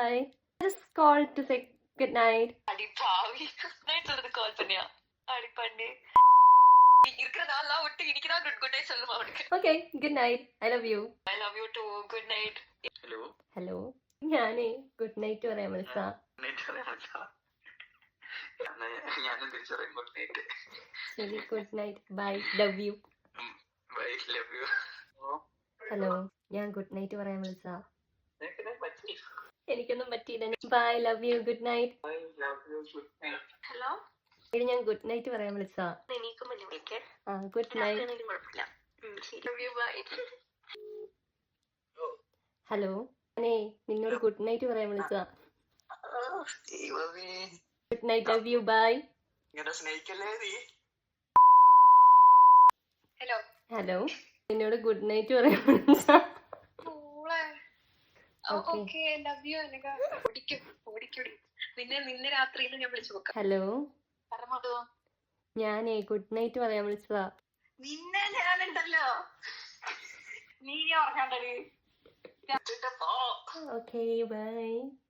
bye. Just call to say good night. அடி பாவி night சொல்றது கால் பண்ணியா அடி பண்ணி இருக்கிற நாள்லாம் விட்டு இன்னைக்குதான் குட் நைட் சொல்லுமா அவனுக்கு. Okay, good night. I love you. I love you too. Good night. Hello. ഞാനേ ഗുഡ് നൈറ്റ് പറയാൻ വിളിച്ചാ. ശരി, good night. Bye. Love you. Hello, ഞാൻ ഗുഡ് നൈറ്റ് പറയാൻ വിളിച്ചാ. എനിക്കൊന്നും പറ്റിയില്ല. Bye, love you, good night. Hello, എടി ഞാൻ ഗുഡ് നൈറ്റ് പറയാൻ വിളിച്ചാ. എനിക്കും മഞ്ഞ വിളിക്കേ. Good night. കുഴപ്പമില്ല. Love you, bye. ഹലോ, ഞാനേ നിന്നോട് ഗുഡ് നൈറ്റ് പറയാൻ വിളിച്ചാ. Good night, love you, bye. Hello hello, നിന്നോട് ഗുഡ് നൈറ്റ് പറയാൻ വിളിച്ചാ. Okay love you. ഓടിക്കും നിന്നെ രാത്രിയിൽ ഞാൻ വിളിച്ചു നോക്കാം. ഹലോ, പറഞ്ഞോ. ഞാനേ ഗുഡ് നൈറ്റ് പറയാൻ വിളിച്ചതാ. നിന്നെ ഞാനുണ്ടല്ലോ, നീ ഉറങ്ങണ്ടത്. Okay, by.